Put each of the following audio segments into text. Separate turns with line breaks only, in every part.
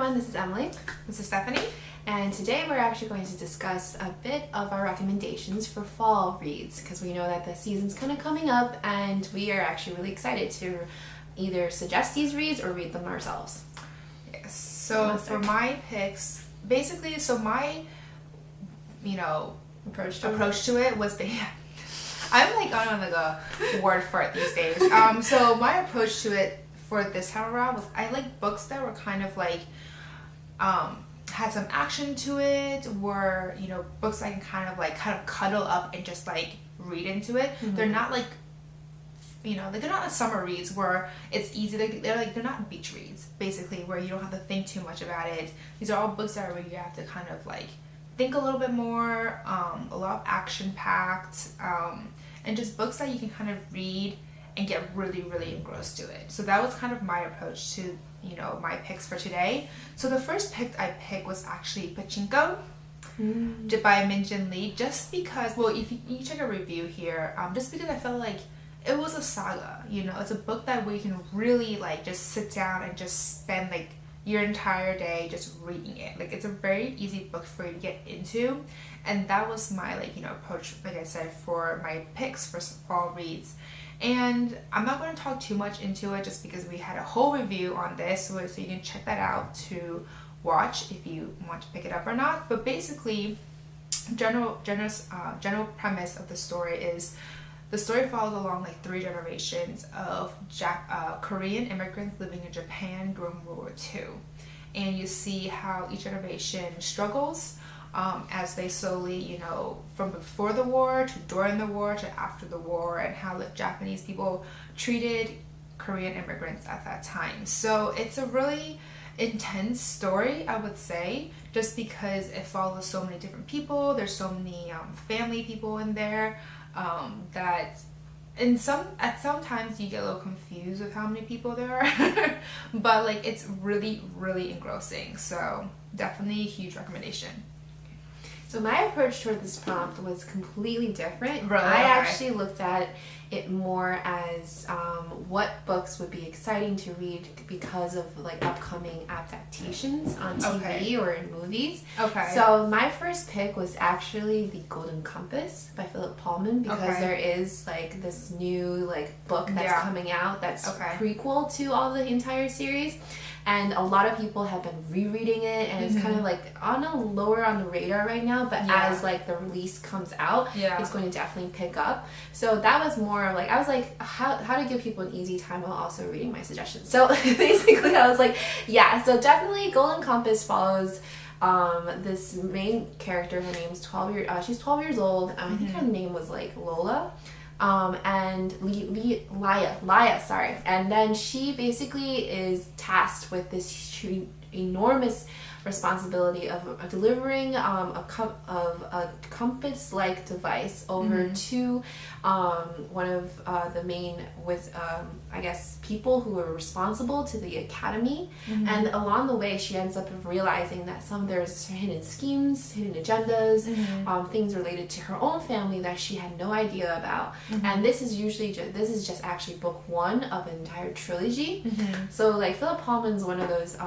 everyone, this is Emily.
This is Stephanie.
And today we're actually going to discuss a bit of our recommendations for fall reads because we know that the season's kind of coming up and we are actually really excited to either suggest these reads or read them ourselves.
Yes. So for my picks, basically, so my, approach to it was I'm like on like a word for it these days. So my approach to it for this time around was I like books that were kind of like, had some action to it, were, books I can kind of cuddle up and just like read into it. Mm-hmm. They're not like, they're not summer reads where it's easy. They're not beach reads, basically, where you don't have to think too much about it. These are all books that are where you have to kind of like think a little bit more, a lot of action packed, and just books that you can kind of read and get really, really engrossed to it. So that was kind of my approach to, my picks for today. So the first pick I picked was actually PACHINKO by Min Lee, just because, well, if you check a review here, just because I felt like it was a saga, it's a book that we can really like just sit down and just spend like your entire day just reading it. Like it's a very easy book for you to get into, and that was my approach, like I said, for my picks for fall reads. And I'm not going to talk too much into it just because we had a whole review on this, so you can check that out to watch if you want to pick it up or not. But basically, general premise of the story is the story follows along like 3 generations of Korean immigrants living in Japan during World War II. And you see how each generation struggles as they slowly, from before the war to during the war to after the war, and how the Japanese people treated Korean immigrants at that time. So it's a really intense story, I would say, just because it follows so many different people. There's so many family people in there that at sometimes you get a little confused with how many people there are, but like it's really, really engrossing. So definitely a huge recommendation.
So my approach toward this prompt was completely different.
Really?
I actually looked at it more as what books would be exciting to read because of like upcoming adaptations on TV or in movies. Okay. So my first pick was actually The Golden Compass by Philip Pullman, because there is like this new like book that's coming out that's prequel to all the entire series. And a lot of people have been rereading it, and it's kind of like lower on the radar right now, but as like the release comes out, it's going to definitely pick up. So that was more like, I was like, how to give people an easy time while also reading my suggestions. So basically I was like, so definitely Golden Compass follows this main character. Her name's she's 12 years old. I think her name was like Lola. And Laya, sorry. And then she basically is tasked with this enormous responsibility of delivering a compass-like device over to one of the main people who are responsible to the academy. And along the way she ends up realizing that there's hidden schemes, hidden agendas, things related to her own family that she had no idea about. And this is just actually book 1 of an entire trilogy. So like Philip Pullman's one of those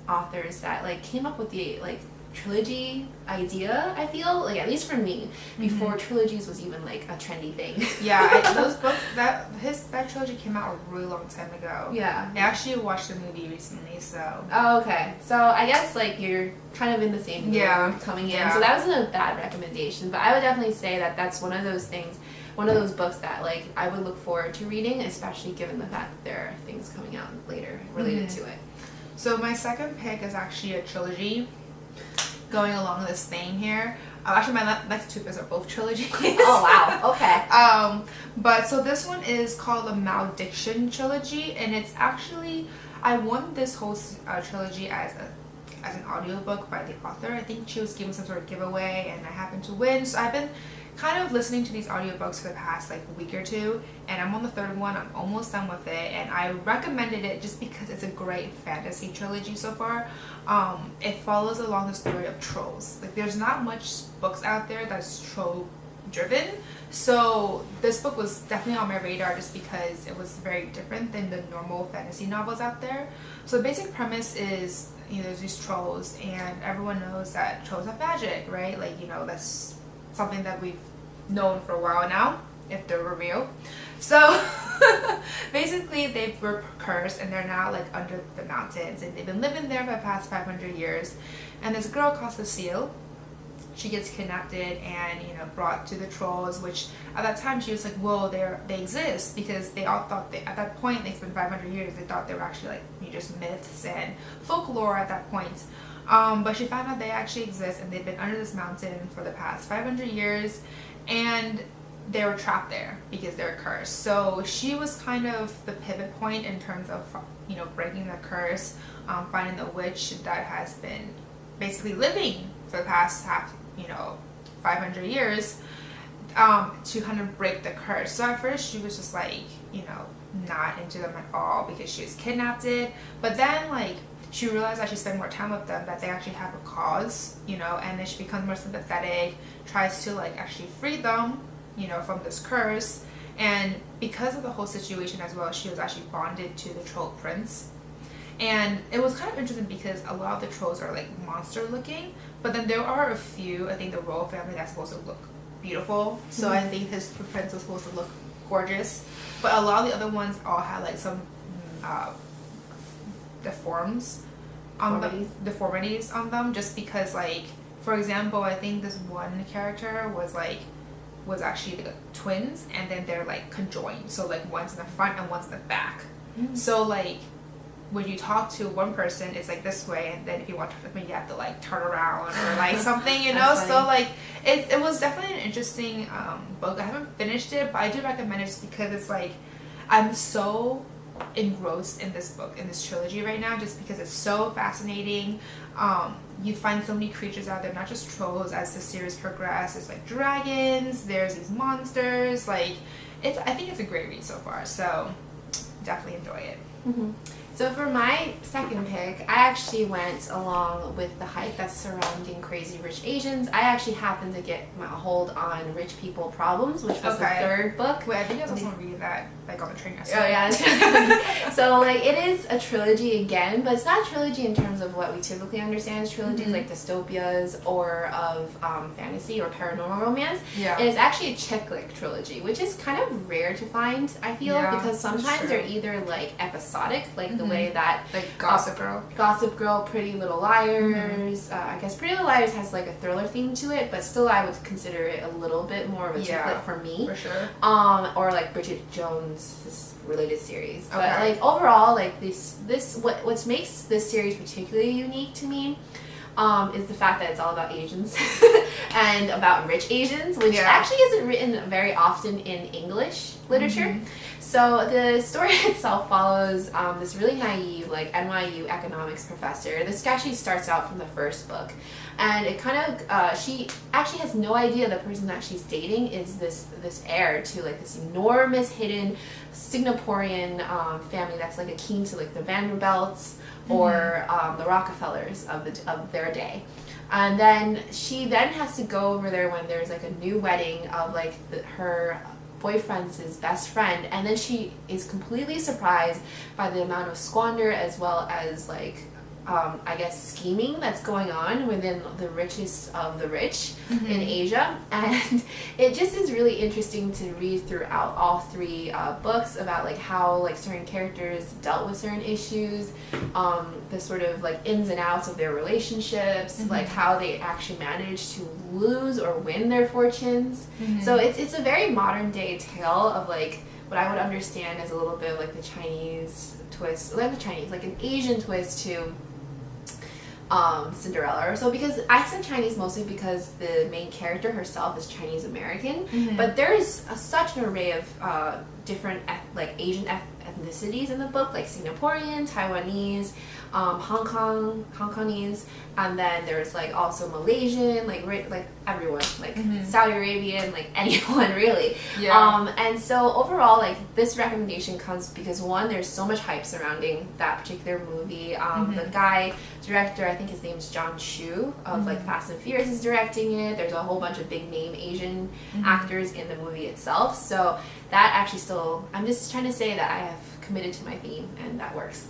authors that like came up with the like trilogy idea, I feel like, at least for me, before trilogies was even like a trendy thing.
Those books, that trilogy came out a really long time ago. I actually watched the movie recently, so
so I guess like you're kind of in the same mood coming in, so that wasn't a bad recommendation. But I would definitely say that that's one of those things, one of those books that like I would look forward to reading, especially given the fact that there are things coming out later related to it.
So my second pick is actually a trilogy going along this theme here. Actually, my next 2 picks are both trilogies.
Oh wow, okay.
But so this one is called the Malediction trilogy, and it's actually, I won this whole trilogy as an audiobook by the author. I think she was giving some sort of giveaway and I happened to win. So I've been kind of listening to these audiobooks for the past like week or 2, and I'm on the 3rd one. I'm almost done with it, and I recommended it just because it's a great fantasy trilogy so far. It follows along the story of trolls. Like there's not much books out there that's troll driven. So this book was definitely on my radar just because it was very different than the normal fantasy novels out there. So the basic premise is, you know, there's these trolls, and everyone knows that trolls have magic, right? Like, you know, that's something that we've known for a while now, if they were real. So basically they were cursed, and they're now like under the mountains, and they've been living there for the past 500 years. And this girl called Cecile, she gets kidnapped and, you know, brought to the trolls, which at that time she was like, whoa, they exist, because they all thought at that point, it's been 500 years, they thought they were actually like, you know, just myths and folklore at that point. But she found out they actually exist, and they've been under this mountain for the past 500 years, and they were trapped there because they're cursed. So she was kind of the pivot point in terms of, you know, breaking the curse, finding the witch that has been basically living for the past 500 years, to kind of break the curse. So at first she was just like, you know, not into them at all because she was kidnapped. But then like she realized that she spent more time with them, that they actually have a cause, you know, and then she becomes more sympathetic, tries to like actually free them, you know, from this curse. And because of the whole situation as well, she was actually bonded to the troll prince. And it was kind of interesting because a lot of the trolls are like monster looking, but then there are a few, I think the royal family, that's supposed to look beautiful. So I think his prince was supposed to look gorgeous, but a lot of the other ones all had like some deformities on them, just because, like, for example, I think this one character was actually the twins, and then they're like conjoined, so like one's in the front and one's in the back. So like when you talk to one person, it's like this way, and then if you want to talk to them, you have to like turn around or like something, you know. So like it was definitely an interesting book. I haven't finished it, but I do recommend it just because it's like I'm so engrossed in this book, in this trilogy right now, just because it's so fascinating. You find so many creatures out there, not just trolls. As the series progresses, there's like dragons, there's these monsters. Like I think it's a great read so far, so definitely enjoy it.
So for my second pick, I actually went along with the hype that's surrounding Crazy Rich Asians. I actually happened to get my hold on Rich People Problems, which was the third book.
Wait, I think I was also reading that like on the train yesterday.
Oh yeah. So like it is a trilogy again, but it's not a trilogy in terms of what we typically understand as trilogies, like dystopias or of fantasy or paranormal romance.
Yeah.
It is actually a chick lit trilogy, which is kind of rare to find, I feel, because sometimes they're either like episodic, like the way that
like Gossip
Girl, Pretty Little Liars. I guess Pretty Little Liars has like a thriller theme to it, but still I would consider it a little bit more of a chick lit for me.
For sure.
Or like Bridget Jones' related series. But like overall, like what makes this series particularly unique to me is the fact that it's all about Asians and about rich Asians, which actually isn't written very often in English literature. So the story itself follows this really naive, like NYU economics professor. This actually starts out from the first book, and it kind of she actually has no idea the person that she's dating is this heir to like this enormous hidden Singaporean family that's like akin to like the Vanderbilts or the Rockefellers of their day. And then she has to go over there when there's like a new wedding of like her boyfriend's his best friend, and then she is completely surprised by the amount of squander as well as like I guess scheming that's going on within the richest of the rich in Asia. And it just is really interesting to read throughout all three books about like how like certain characters dealt with certain issues, the sort of like ins and outs of their relationships, like how they actually managed to lose or win their fortunes. So it's a very modern day tale of like what I would understand as a little bit of like the Chinese twist, like an Asian twist to Cinderella or so, because I said Chinese mostly because the main character herself is Chinese American, but there's such an array of different like Asian ethnicities in the book, like Singaporean, Taiwanese, Hong Kongese, and then there's like also Malaysian, like everyone, like Saudi Arabian, like anyone really. And so overall, like this recommendation comes because one, there's so much hype surrounding that particular movie. The guy director, I think his name's John Chu of like Fast and Furious, is directing it. There's a whole bunch of big name Asian actors in the movie itself. So that actually still, I'm just trying to say that I have committed to my theme, and that works.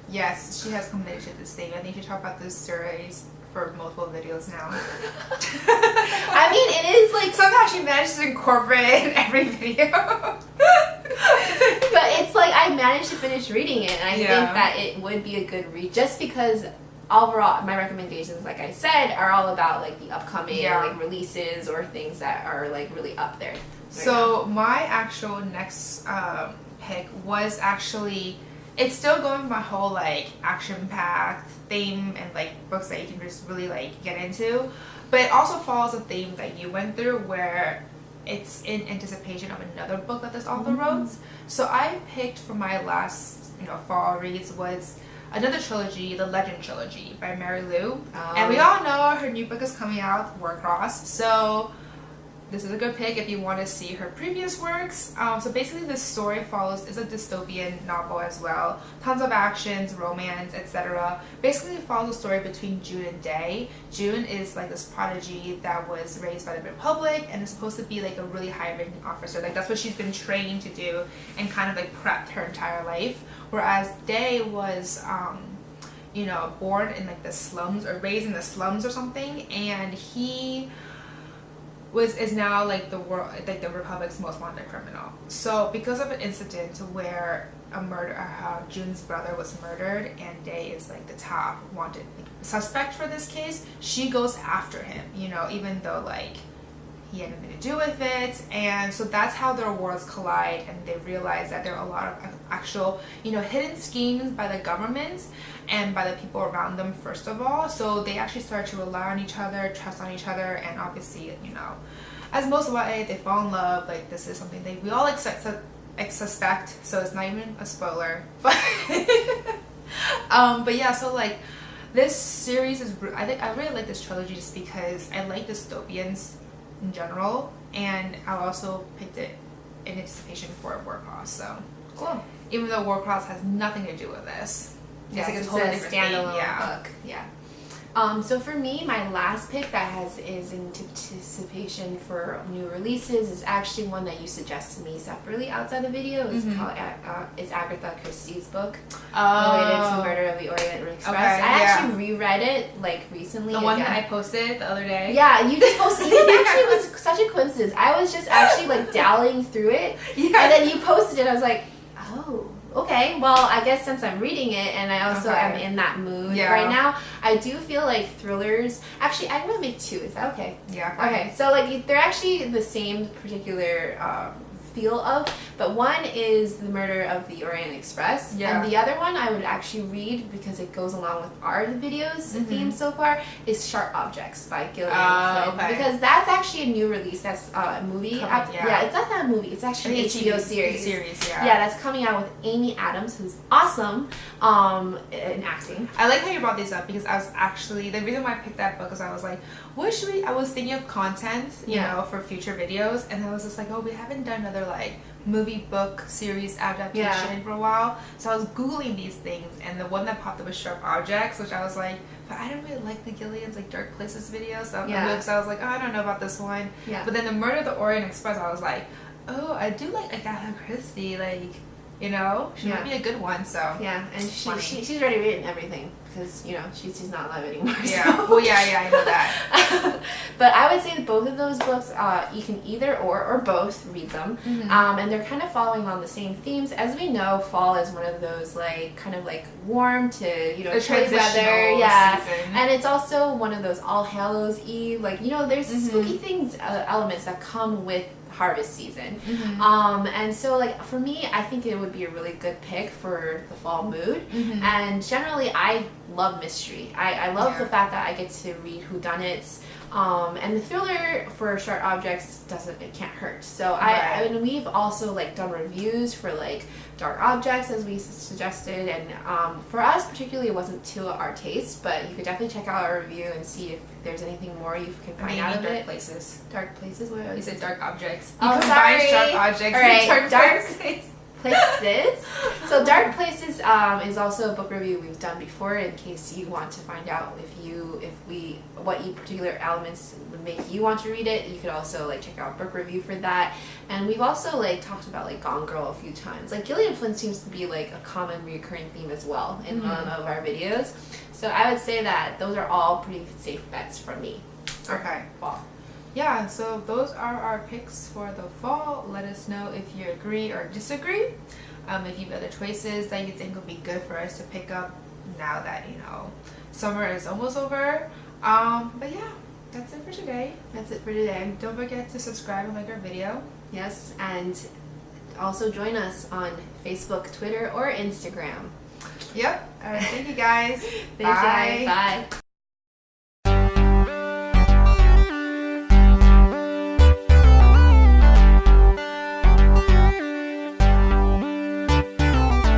Yes, she has committed to this theme. I think she talked about this series for multiple videos now.
I mean, it is like
somehow she managed to incorporate it in every video.
But it's like I managed to finish reading it, and I think that it would be a good read just because overall my recommendations, like I said, are all about like the upcoming like releases or things that are like really up there.
So my actual next pick was actually, it's still going with my whole like action-packed theme and like books that you can just really like get into, but it also follows a theme that you went through where it's in anticipation of another book that this author wrote. So I picked for my last fall reads was another trilogy, the Legend trilogy by Mary Lou, and we all know her new book is coming out, Warcross. So this is a good pick if you want to see her previous works. So basically this story follows, is a dystopian novel as well. Tons of actions, romance, etc. Basically it follows the story between June and Day. June is like this prodigy that was raised by the Republic and is supposed to be like a really high-ranking officer. Like that's what she's been trained to do and kind of like prepped her entire life. Whereas Day was born in like the slums or raised in the slums or something, and he is now like the Republic's most wanted criminal. So because of an incident where June's brother was murdered and Day is like the top wanted suspect for this case, she goes after him, even though like he had nothing to do with it. And so that's how their worlds collide, and they realize that there are a lot of actual hidden schemes by the government and by the people around them first of all. So they actually start to rely on each other, trust on each other, and obviously as most YA, they fall in love. Like this is something we all suspect, so it's not even a spoiler. But yeah, so like this series is, I really like this trilogy just because I like dystopians in general, and I also picked it in anticipation for Warcross. So
cool.
Even though Warcross has nothing to do with this,
it's like a totally standalone book. Yeah. So for me, my last pick that is in anticipation for new releases is actually one that you suggested me separately outside the video. It's called it's Agatha Christie's book related to Murder of the Orient Express.
Okay,
I actually reread it like recently.
The one that I posted the other day.
Yeah, you just posted it. Actually, it was such a coincidence. I was just actually like dallying through it, and then you posted it. I was like, oh. Okay, well, I guess since I'm reading it and I also am in that mood right now, I do feel like thrillers. Actually, I'm gonna make two. Is that okay?
Yeah.
Okay, so like they're actually the same particular feel of, but one is the Murder of the Orient Express, and the other one I would actually read because it goes along with our videos theme so far is Sharp Objects by Gillian, because that's actually a new release. That's a movie. Yeah, it's not that a movie. It's actually an HBO series. Yeah, that's coming out with Amy Adams, who's awesome in acting.
I like how you brought this up because I was actually, the reason why I picked that book is I was like, what should we? I was thinking of content, you know, for future videos, and I was just like, oh, we haven't done another like movie book series adaptation for a while. So I was googling these things, and the one that popped up was Sharp Objects, which I was like, but I don't really like the Gillian's like Dark Places videos, so I was like, oh, I don't know about this one. But then the Murder of the Orient Express, I was like, oh, I do like Agatha Christie, like, she might be a good one. So
and she's already written everything because she's not alive anymore.
I know that.
But I would say that both of those books, you can either or both read them, and they're kind of following on the same themes. As we know, fall is one of those like kind of like warm to chilly weather, season. And it's also one of those All Hallows Eve, like there's spooky things, elements that come with harvest season, and so like for me, I think it would be a really good pick for the fall mood. And generally I love mystery. I love the fact that I get to read whodunits, and the thriller for Sharp Objects it can't hurt. So I mean, we've also like done reviews for like Dark Objects as we suggested, and for us particularly it wasn't to our taste, but you could definitely check out our review and see if there's anything more you can find out of
dark
it.
places.
Dark places? What
You said dark objects.
Oh,
you
sorry.
Dark objects.
All right,
dark
places. So Dark Places is also a book review we've done before, in case you want to find out what particular elements would make you want to read it. You could also like check out a book review for that. And we've also like talked about like Gone Girl a few times. Like Gillian Flynn seems to be like a common recurring theme as well in one of our videos. So I would say that those are all pretty safe bets from me.
Okay.
Fall.
Yeah, so those are our picks for the fall. Let us know if you agree or disagree. If you have other choices that you think would be good for us to pick up now that, you know, summer is almost over. But yeah, that's it for today.
That's it for today.
Don't forget to subscribe and like our video.
Yes, and also join us on Facebook, Twitter, or Instagram.
Yep. All right, thank you guys.
Bye. Bye.